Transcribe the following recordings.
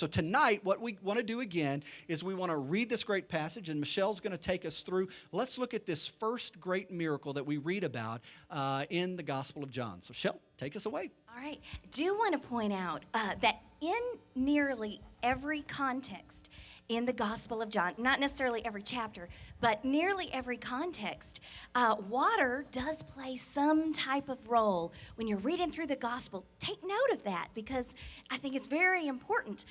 So tonight, what we want to do again is we want to read this great passage, and Michelle's going to take us through. Let's look at this first great miracle that we read about in the Gospel of John. So, Michelle, take us away. All right. I do want to point out that in nearly every context in the Gospel of John, not necessarily every chapter, but nearly every context, water does play some type of role. When you're reading through the Gospel, take note of that because I think it's very important.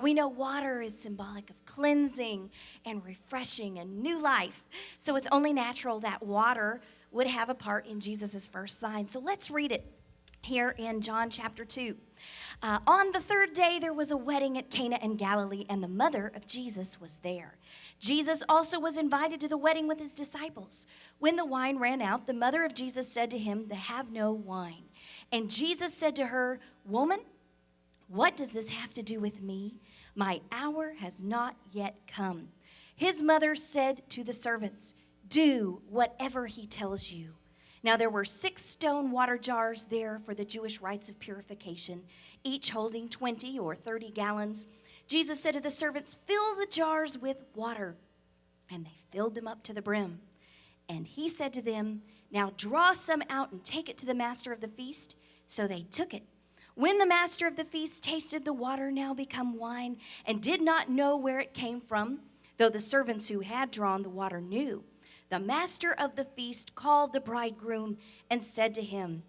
We know water is symbolic of cleansing and refreshing and new life. So it's only natural that water would have a part in Jesus' first sign. So let's read it here in John chapter 2. On the third day, there was a wedding at Cana in Galilee, and the mother of Jesus was there. Jesus also was invited to the wedding with his disciples. When the wine ran out, the mother of Jesus said to him, "They have no wine." And Jesus said to her, "Woman, what does this have to do with me? My hour has not yet come." His mother said to the servants, "Do whatever he tells you." Now there were 6 stone water jars there for the Jewish rites of purification, each holding 20 or 30 gallons. Jesus said to the servants, "Fill the jars with water." And they filled them up to the brim. And he said to them, "Now draw some out and take it to the master of the feast." So they took it. When the master of the feast tasted the water now become wine and did not know where it came from, though the servants who had drawn the water knew, the master of the feast called the bridegroom and said to him,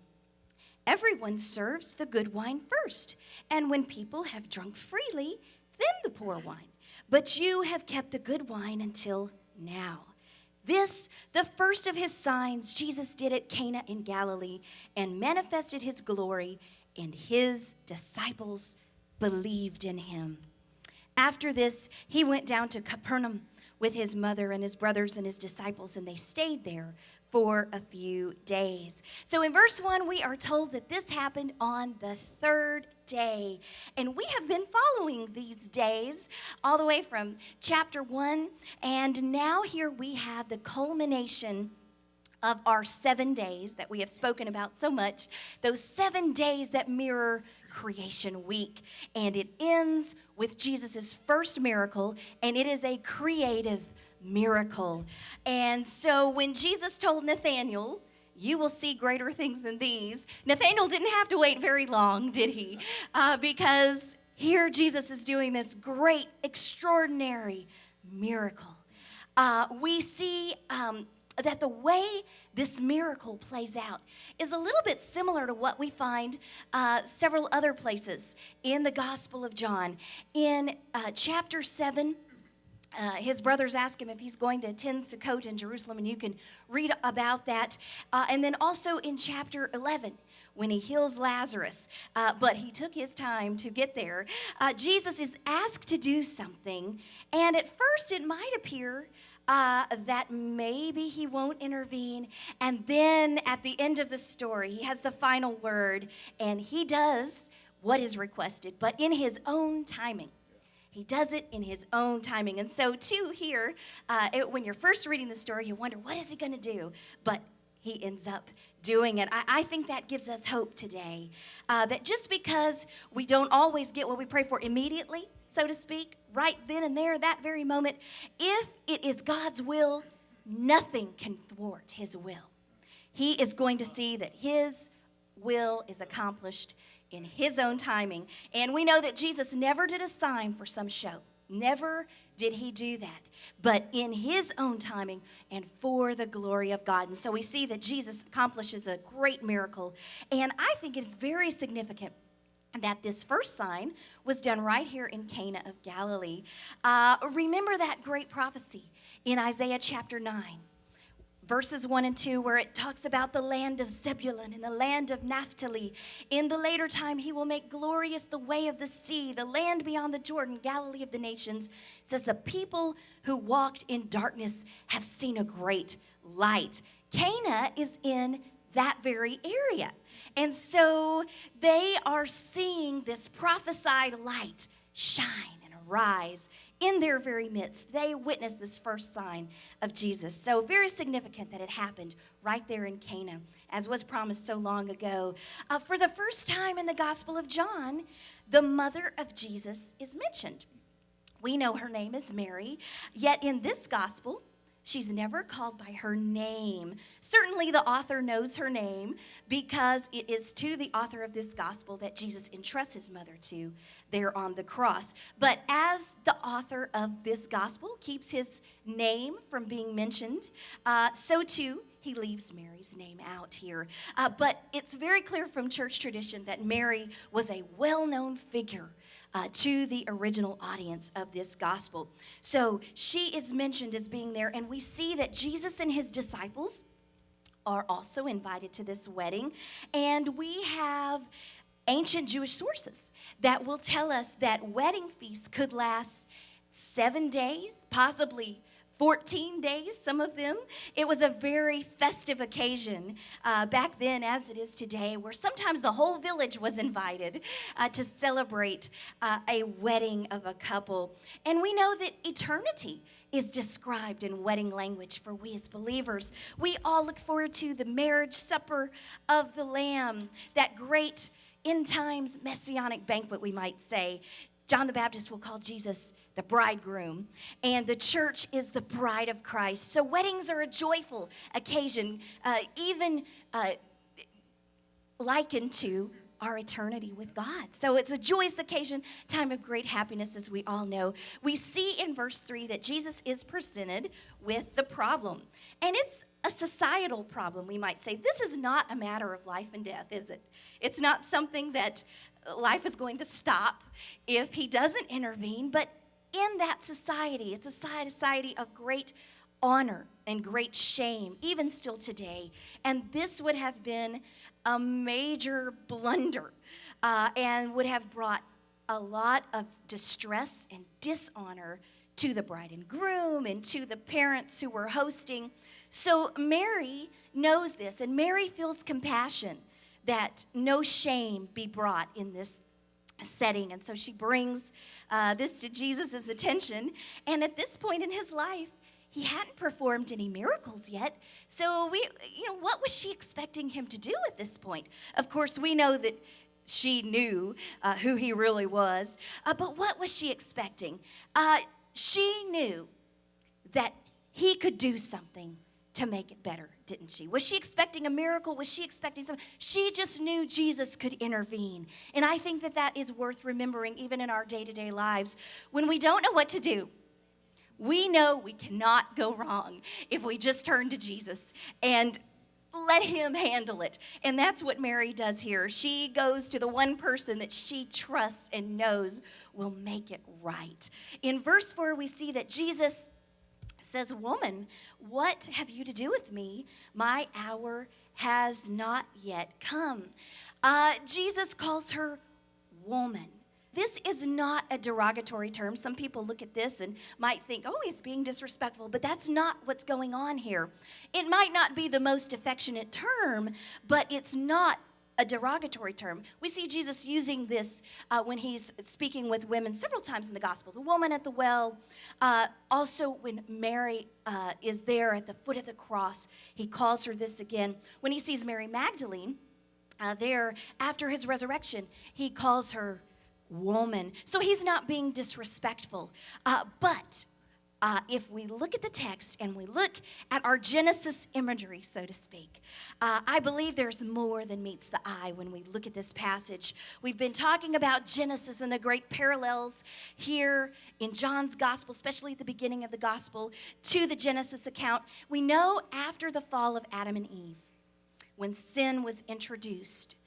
"Everyone serves the good wine first, and when people have drunk freely, then the poor wine. But you have kept the good wine until now." This, the first of his signs, Jesus did at Cana in Galilee and manifested his glory, and his disciples believed in him. After this, he went down to Capernaum with his mother and his brothers and his disciples, and they stayed there for a few days. So in verse 1, we are told that this happened on the third day. And we have been following these days all the way from chapter 1. And now here we have the culmination of our 7 days that we have spoken about so much, those 7 days that mirror creation week. And it ends with Jesus' first miracle, and it is a creative miracle. And so when Jesus told Nathanael, "You will see greater things than these," Nathanael didn't have to wait very long, did he? Because here Jesus is doing this great, extraordinary miracle. We see that the way this miracle plays out is a little bit similar to what we find several other places in the Gospel of John. In chapter 7, his brothers ask him if he's going to attend Sukkot in Jerusalem, and you can read about that. And then also in chapter 11, when he heals Lazarus, but he took his time to get there, Jesus is asked to do something, and at first it might appear that maybe he won't intervene. And then at the end of the story, he has the final word, and he does what is requested, but in his own timing. He does it in his own timing. And so, too, here, when you're first reading the story, you wonder, what is he going to do? But he ends up doing it. I think that gives us hope today, that just because we don't always get what we pray for immediately, so to speak, right then and there, that very moment, if it is God's will, nothing can thwart his will. He is going to see that his will is accomplished in his own timing. And we know that Jesus never did a sign for some show. Never did he do that, but in his own timing and for the glory of God. And so we see that Jesus accomplishes a great miracle. And I think it's very significant that this first sign was done right here in Cana of Galilee. Remember that great prophecy in Isaiah chapter 9, verses 1 and 2, where it talks about the land of Zebulun and the land of Naphtali. In the later time, he will make glorious the way of the sea, the land beyond the Jordan, Galilee of the nations. It says, the people who walked in darkness have seen a great light. Cana is in that very area. And so they are seeing this prophesied light shine and arise in their very midst. They witnessed this first sign of Jesus. So very significant that it happened right there in Cana, as was promised so long ago. For the first time in the Gospel of John, the mother of Jesus is mentioned. We know her name is Mary, yet in this gospel, she's never called by her name. Certainly the author knows her name because it is to the author of this gospel that Jesus entrusts his mother to there on the cross. But as the author of this gospel keeps his name from being mentioned, so too he leaves Mary's name out here. But it's very clear from church tradition that Mary was a well-known figure to the original audience of this gospel. So she is mentioned as being there, and we see that Jesus and his disciples are also invited to this wedding. And we have ancient Jewish sources that will tell us that wedding feasts could last 7 days, possibly 14 days, some of them. It was a very festive occasion back then, as it is today, where sometimes the whole village was invited to celebrate a wedding of a couple. And we know that eternity is described in wedding language for we as believers. We all look forward to the marriage supper of the Lamb, that great end times messianic banquet, we might say. John the Baptist will call Jesus the bridegroom, and the church is the bride of Christ. So weddings are a joyful occasion, even likened to our eternity with God. So it's a joyous occasion, time of great happiness, as we all know. We see in verse 3 that Jesus is presented with the problem, and it's a societal problem, we might say. This is not a matter of life and death, is it? It's not something that life is going to stop if he doesn't intervene, but in that society, it's a society of great honor and great shame, even still today. And this would have been a major blunder and would have brought a lot of distress and dishonor to the bride and groom and to the parents who were hosting. So Mary knows this, and Mary feels compassion that no shame be brought in this setting. And so she brings this to Jesus' attention. And at this point in his life, he hadn't performed any miracles yet. So what was she expecting him to do at this point? Of course, we know that she knew who he really was. But what was she expecting? She knew that he could do something to make it better, didn't she? Was she expecting a miracle? Was she expecting something? She just knew Jesus could intervene. And I think that that is worth remembering even in our day-to-day lives. When we don't know what to do, we know we cannot go wrong if we just turn to Jesus and let him handle it. And that's what Mary does here. She goes to the one person that she trusts and knows will make it right. In verse 4, we see that Jesus says, "Woman, what have you to do with me? My hour has not yet come." Jesus calls her woman. This is not a derogatory term. Some people look at this and might think, oh, he's being disrespectful, but that's not what's going on here. It might not be the most affectionate term, but it's not a derogatory term. We see Jesus using this when he's speaking with women several times in the gospel. The woman at the well, also when Mary is there at the foot of the cross, he calls her this again. When he sees Mary Magdalene there after his resurrection, he calls her woman. So he's not being disrespectful. But if we look at the text and we look at our Genesis imagery, so to speak, I believe there's more than meets the eye when we look at this passage. We've been talking about Genesis and the great parallels here in John's gospel, especially at the beginning of the gospel, to the Genesis account. We know after the fall of Adam and Eve, when sin was introduced,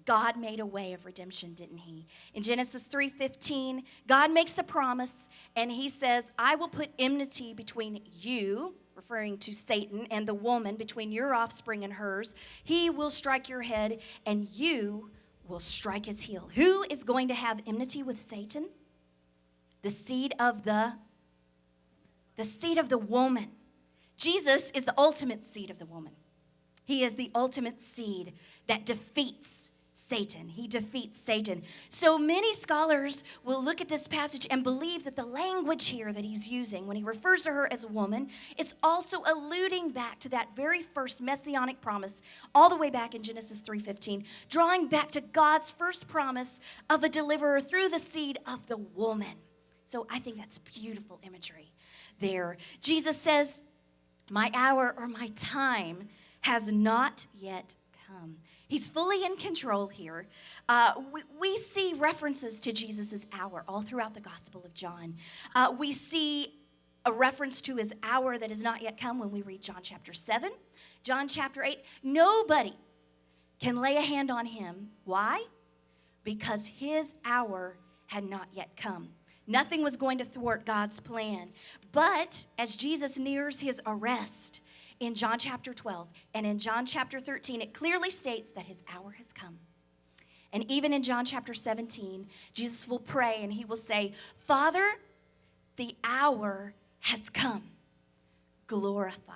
God made a way of redemption, didn't he? In Genesis 3:15, God makes a promise, and he says, I will put enmity between you, referring to Satan, and the woman, between your offspring and hers. He will strike your head, and you will strike his heel. Who is going to have enmity with Satan? The seed of the woman. Jesus is the ultimate seed of the woman. He is the ultimate seed that defeats Satan. He defeats Satan. So many scholars will look at this passage and believe that the language here that he's using when he refers to her as a woman is also alluding back to that very first messianic promise all the way back in Genesis 3:15, drawing back to God's first promise of a deliverer through the seed of the woman. So I think that's beautiful imagery there. Jesus says, my hour or my time has not yet come. He's fully in control here. We see references to Jesus' hour all throughout the Gospel of John. We see a reference to his hour that has not yet come when we read John chapter 7, John chapter 8. Nobody can lay a hand on him. Why? Because his hour had not yet come. Nothing was going to thwart God's plan. But as Jesus nears his arrest, in John chapter 12 and in John chapter 13, it clearly states that his hour has come. And even in John chapter 17, Jesus will pray and he will say, Father, the hour has come. Glorify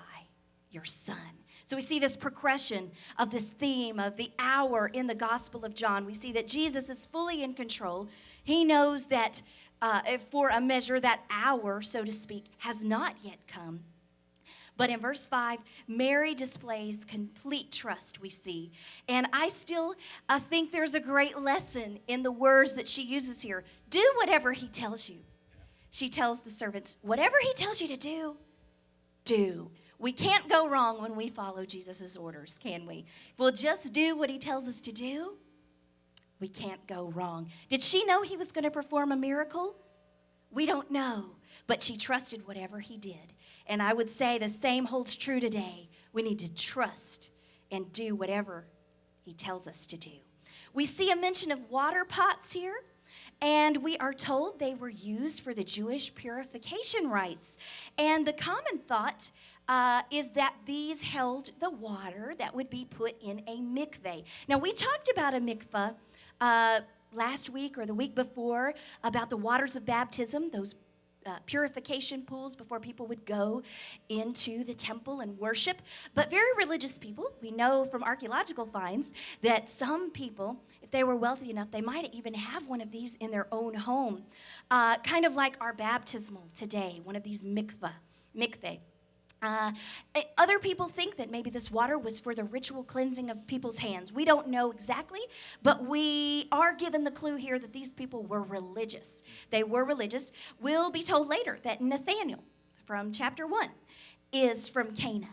your Son. So we see this progression of this theme of the hour in the Gospel of John. We see that Jesus is fully in control. He knows that for a measure, that hour, so to speak, has not yet come. But in verse 5, Mary displays complete trust, we see. And I think there's a great lesson in the words that she uses here. Do whatever he tells you. She tells the servants, whatever he tells you to do, do. We can't go wrong when we follow Jesus' orders, can we? If we'll just do what he tells us to do, we can't go wrong. Did she know he was going to perform a miracle? We don't know. But she trusted whatever he did. And I would say the same holds true today. We need to trust and do whatever he tells us to do. We see a mention of water pots here, and we are told they were used for the Jewish purification rites. And the common thought is that these held the water that would be put in a mikveh. Now, we talked about a mikveh last week or the week before about the waters of baptism, those purification pools before people would go into the temple and worship. But very religious people, we know from archaeological finds that some people, if they were wealthy enough, they might even have one of these in their own home, kind of like our baptismal today, one of these mikveh. Other people think that maybe this water was for the ritual cleansing of people's hands. We don't know exactly, but we are given the clue here that these people were religious. They were religious. We'll be told later that Nathanael from chapter 1 is from Cana.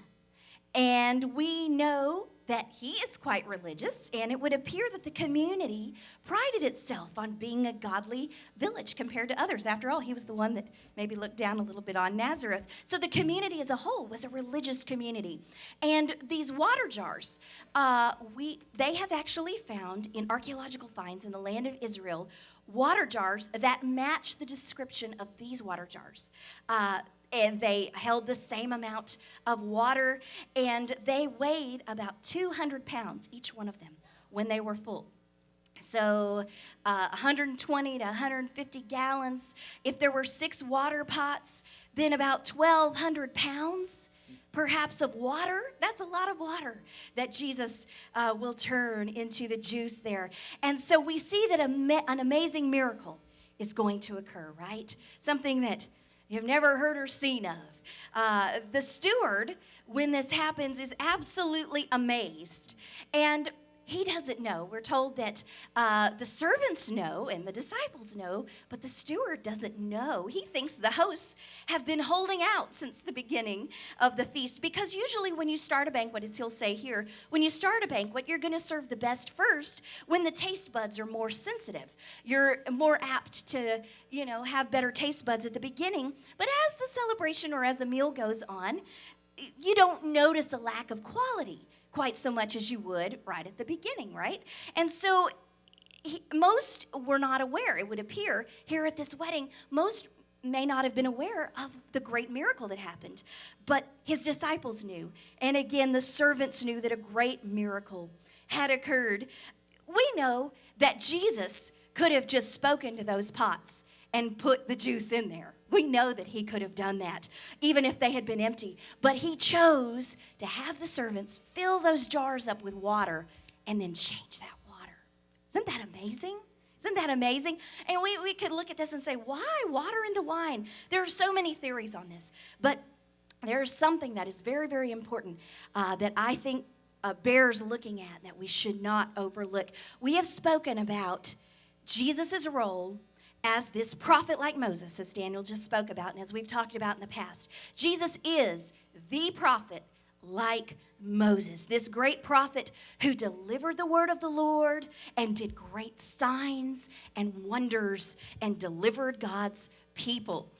And we know that he is quite religious, and it would appear that the community prided itself on being a godly village compared to others. After all, he was the one that maybe looked down a little bit on Nazareth. So the community as a whole was a religious community. And these water jars, they have actually found in archaeological finds in the land of Israel, water jars that match the description of these water jars. And they held the same amount of water, and they weighed about 200 pounds, each one of them, when they were full. So 120 to 150 gallons. If there were 6 water pots, then about 1,200 pounds, perhaps, of water. That's a lot of water that Jesus will turn into the juice there. And so we see that an amazing miracle is going to occur, right? Something that you've never heard or seen of. The steward, when this happens, is absolutely amazed. And he doesn't know. We're told that the servants know and the disciples know, but the steward doesn't know. He thinks the hosts have been holding out since the beginning of the feast. Because usually when you start a banquet, as he'll say here, when you start a banquet, you're going to serve the best first when the taste buds are more sensitive. You're more apt to, have better taste buds at the beginning. But as the celebration or as the meal goes on, you don't notice a lack of quality quite so much as you would right at the beginning, right? And so most were not aware, it would appear, here at this wedding, most may not have been aware of the great miracle that happened. But his disciples knew. And again, the servants knew that a great miracle had occurred. We know that Jesus could have just spoken to those pots and put the juice in there. We know that he could have done that, even if they had been empty. But he chose to have the servants fill those jars up with water and then change that water. Isn't that amazing? Isn't that amazing? And we could look at this and say, why water into wine? There are so many theories on this. But there is something that is very, very important that I think bears looking at that we should not overlook. We have spoken about Jesus' role as this prophet like Moses, as Daniel just spoke about, and as we've talked about in the past. Jesus is the prophet like Moses, this great prophet who delivered the word of the Lord and did great signs and wonders and delivered God's people.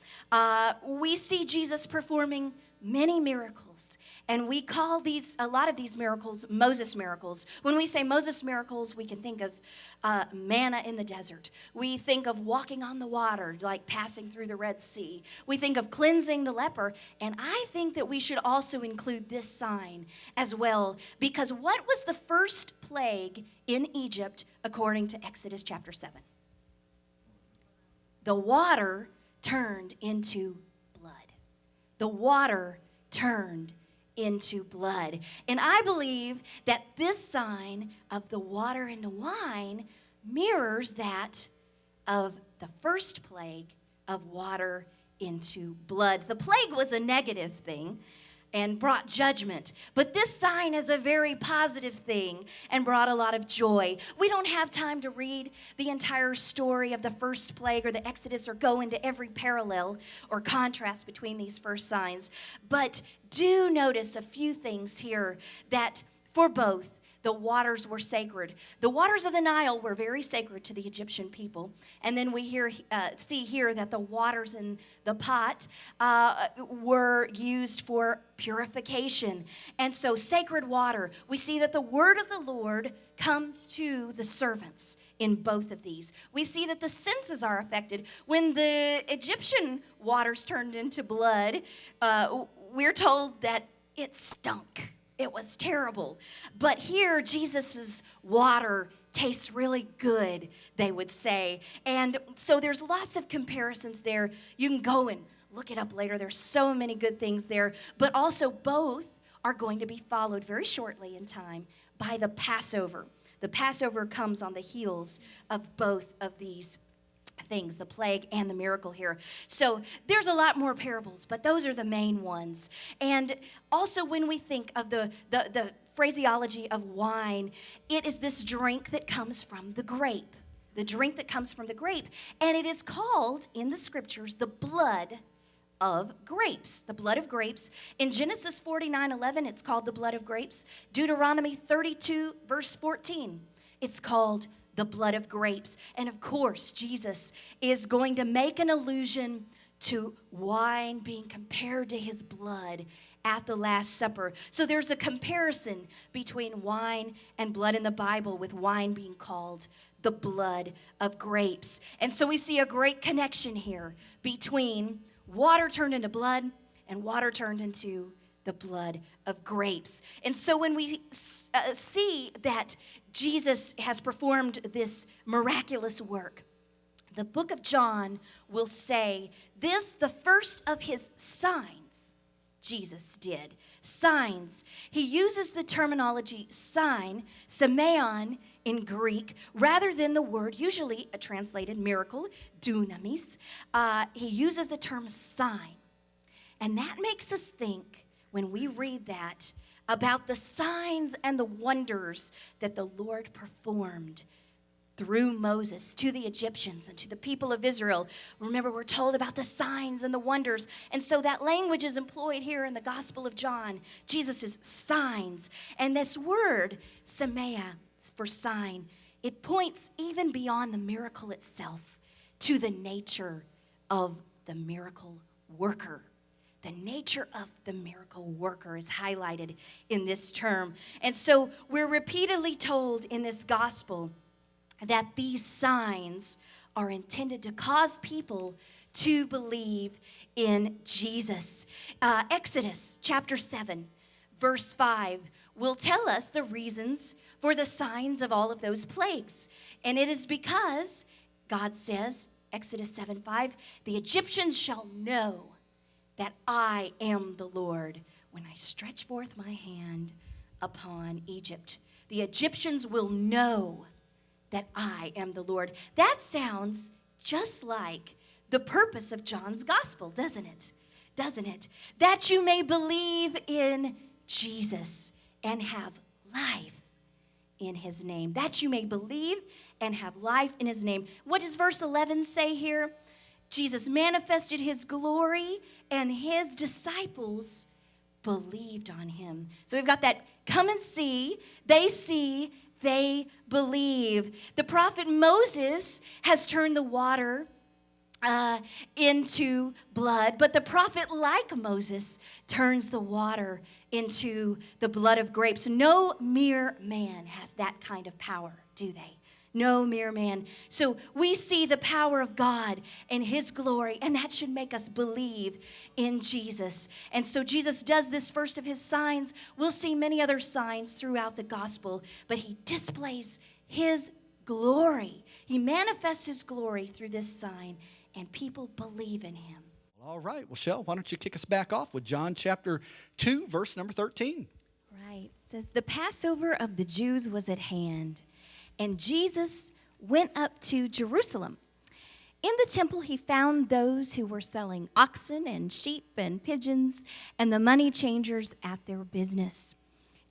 We see Jesus performing many miracles, and we call a lot of these miracles Moses miracles. When we say Moses miracles, we can think of manna in the desert. We think of walking on the water, like passing through the Red Sea. We think of cleansing the leper, and I think that we should also include this sign as well, because what was the first plague in Egypt according to Exodus chapter 7? The water turned into blood. The water turned into blood. And I believe that this sign of the water into wine mirrors that of the first plague of water into blood. The plague was a negative thing and brought judgment. But this sign is a very positive thing and brought a lot of joy. We don't have time to read the entire story of the first plague or the Exodus or go into every parallel or contrast between these first signs. But do notice a few things here that for both, the waters were sacred. The waters of the Nile were very sacred to the Egyptian people. And then we see here that the waters in the pot were used for purification. And so sacred water, we see that the word of the Lord comes to the servants in both of these. We see that the senses are affected. When the Egyptian waters turned into blood, we're told that it stunk. It was terrible. But here, Jesus' water tastes really good, they would say. And so there's lots of comparisons there. You can go and look it up later. There's so many good things there. But also both are going to be followed very shortly in time by the Passover. The Passover comes on the heels of both of these things, the plague and the miracle here. So there's a lot more parables, but those are the main ones. And also when we think of the phraseology of wine, it is this drink that comes from the grape. The drink that comes from the grape. And it is called, in the scriptures, the blood of grapes. The blood of grapes. In Genesis 49:11, it's called the blood of grapes. Deuteronomy 32, verse 14, it's called the blood of grapes. And of course, Jesus is going to make an allusion to wine being compared to his blood at the Last Supper. So there's a comparison between wine and blood in the Bible, with wine being called the blood of grapes. And so we see a great connection here between water turned into blood and water turned into the blood of grapes. And so when we see that Jesus has performed this miraculous work, the book of John will say this, the first of his signs Jesus did. Signs. He uses the terminology sign, semeion in Greek, rather than the word usually translated miracle, dunamis. He uses the term sign. And that makes us think, when we read that, about the signs and the wonders that the Lord performed through Moses to the Egyptians and to the people of Israel. Remember, we're told about the signs and the wonders. And so that language is employed here in the Gospel of John, Jesus' signs. And this word, semeia, for sign, it points even beyond the miracle itself to the nature of the miracle worker. The nature of the miracle worker is highlighted in this term. And so we're repeatedly told in this gospel that these signs are intended to cause people to believe in Jesus. Exodus chapter 7, verse 5 will tell us the reasons for the signs of all of those plagues. And it is because God says, Exodus 7:5, the Egyptians shall know that I am the Lord when I stretch forth my hand upon Egypt. The Egyptians will know that I am the Lord. That sounds just like the purpose of John's gospel, doesn't it? Doesn't it? That you may believe in Jesus and have life in his name. That you may believe and have life in his name. What does verse 11 say here? Jesus manifested his glory and his disciples believed on him. So we've got that come and see, they believe. The prophet Moses has turned the water into blood, but the prophet, like Moses, turns the water into the blood of grapes. No mere man has that kind of power, do they? No mere man. So we see the power of God and his glory, and that should make us believe in Jesus. And so Jesus does this first of his signs. We'll see many other signs throughout the gospel, but he displays his glory. He manifests his glory through this sign, and people believe in him. All right. Well, Shell, why don't you kick us back off with John chapter 2, verse number 13. Right. It says, the Passover of the Jews was at hand, and Jesus went up to Jerusalem. In the temple, he found those who were selling oxen and sheep and pigeons and the money changers at their business.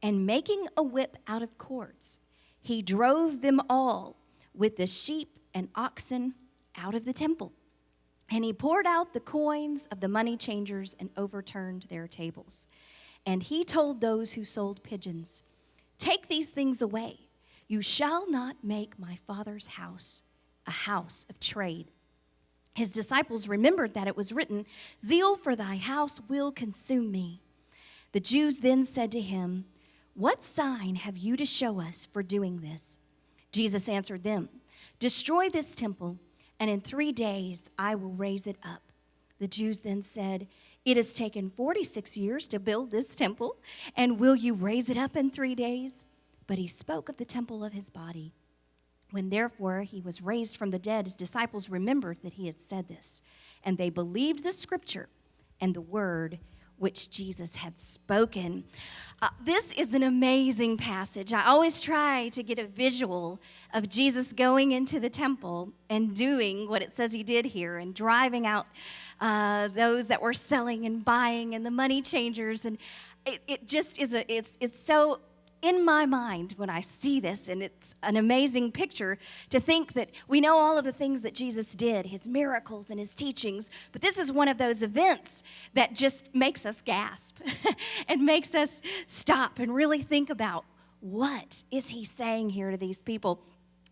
And making a whip out of cords, he drove them all with the sheep and oxen out of the temple. And he poured out the coins of the money changers and overturned their tables. And he told those who sold pigeons, take these things away. You shall not make my Father's house a house of trade. His disciples remembered that it was written, zeal for thy house will consume me. The Jews then said to him, what sign have you to show us for doing this? Jesus answered them, destroy this temple, and in 3 days I will raise it up. The Jews then said, it has taken 46 years to build this temple, and will you raise it up in 3 days? But he spoke of the temple of his body. When therefore he was raised from the dead, his disciples remembered that he had said this, and they believed the scripture and the word which Jesus had spoken. This is an amazing passage. I always try to get a visual of Jesus going into the temple and doing what it says he did here and driving out those that were selling and buying and the money changers. And it just is it's so in my mind when I see this, and it's an amazing picture to think that we know all of the things that Jesus did, his miracles and his teachings, but this is one of those events that just makes us gasp and makes us stop and really think about what is he saying here to these people.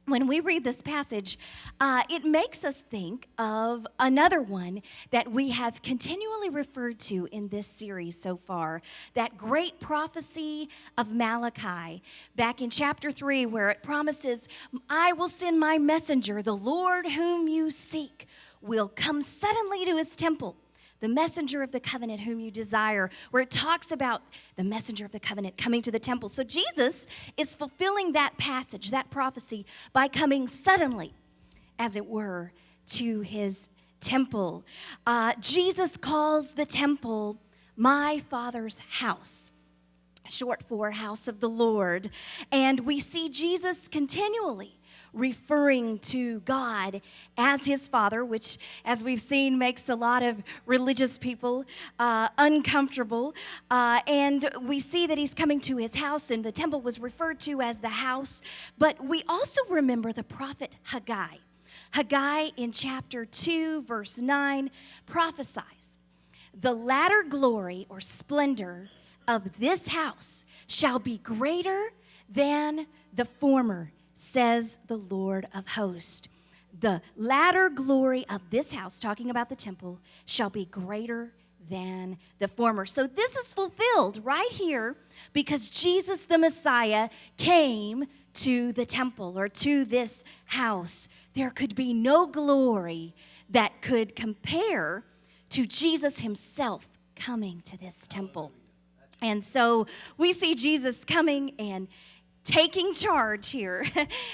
When we read this passage, it makes us think of another one that we have continually referred to in this series so far, that great prophecy of Malachi, back in chapter 3, where it promises, I will send my messenger, the Lord whom you seek, will come suddenly to his temple. The messenger of the covenant whom you desire, where it talks about the messenger of the covenant coming to the temple. So Jesus is fulfilling that passage, that prophecy, by coming suddenly, as it were, to his temple. Jesus calls the temple my Father's house, short for house of the Lord. And we see Jesus continually referring to God as his Father, which, as we've seen, makes a lot of religious people uncomfortable. And we see that he's coming to his house, and the temple was referred to as the house. But we also remember the prophet Haggai. Haggai in chapter 2, verse 9, prophesies, the latter glory or splendor of this house shall be greater than the former, says the Lord of hosts. The latter glory of this house, talking about the temple, shall be greater than the former. So this is fulfilled right here because Jesus the Messiah came to the temple or to this house. There could be no glory that could compare to Jesus himself coming to this temple. And so we see Jesus coming and taking charge here.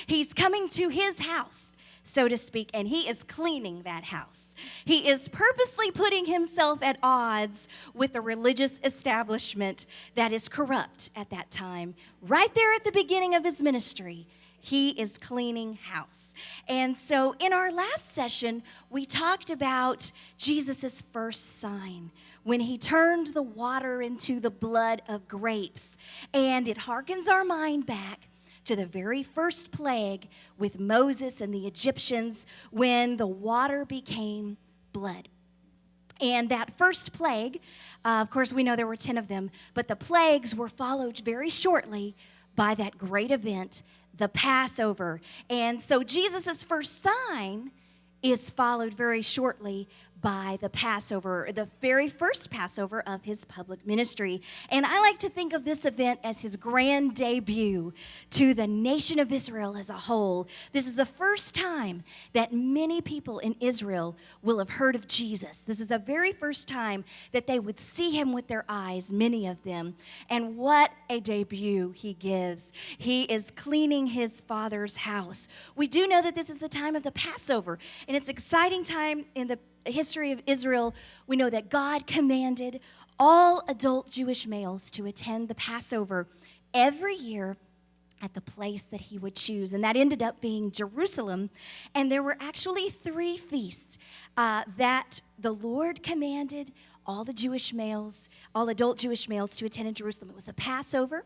He's coming to his house, so to speak, and he is cleaning that house. He is purposely putting himself at odds with the religious establishment that is corrupt at that time. Right there at the beginning of his ministry, He is cleaning house. And so in our last session, we talked about Jesus' first sign when he turned the water into the blood of grapes. And it harkens our mind back to the very first plague with Moses and the Egyptians when the water became blood. And that first plague, of course, we know there were 10 of them, but the plagues were followed very shortly by that great event, the Passover. And so Jesus' first sign is followed very shortly by the Passover, the very first Passover of his public ministry. And I like to think of this event as his grand debut to the nation of Israel as a whole. This is the first time that many people in Israel will have heard of Jesus. This is the very first time that they would see him with their eyes, many of them. And what a debut he gives. He is cleaning his Father's house. We do know that this is the time of the Passover, and it's an exciting time in the history of Israel. We know that God commanded all adult Jewish males to attend the Passover every year at the place that he would choose, and that ended up being Jerusalem. And there were actually 3 feasts that the Lord commanded all the Jewish males, all adult Jewish males, to attend in Jerusalem. It was the Passover,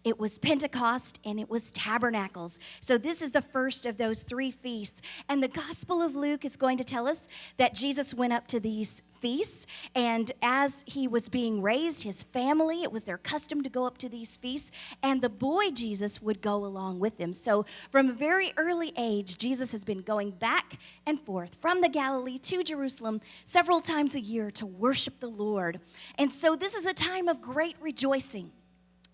it was Pentecost, and it was Tabernacles. So this is the first of those 3 feasts. And the Gospel of Luke is going to tell us that Jesus went up to these feasts, and as he was being raised, his family, it was their custom to go up to these feasts, and the boy Jesus would go along with them. So from a very early age, Jesus has been going back and forth from the Galilee to Jerusalem several times a year to worship the Lord. And so this is a time of great rejoicing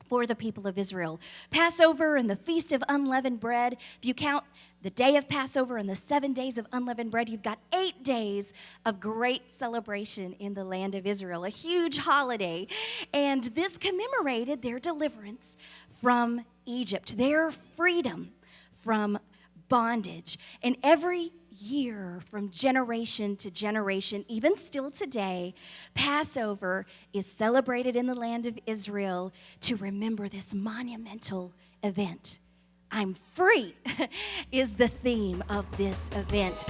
for the people of Israel. Passover and the Feast of Unleavened Bread, if you count the day of Passover and the 7 days of unleavened bread, you've got 8 days of great celebration in the land of Israel, a huge holiday. And this commemorated their deliverance from Egypt, their freedom from bondage. And every year, from generation to generation, even still today, Passover is celebrated in the land of Israel to remember this monumental event. I'm free is the theme of this event.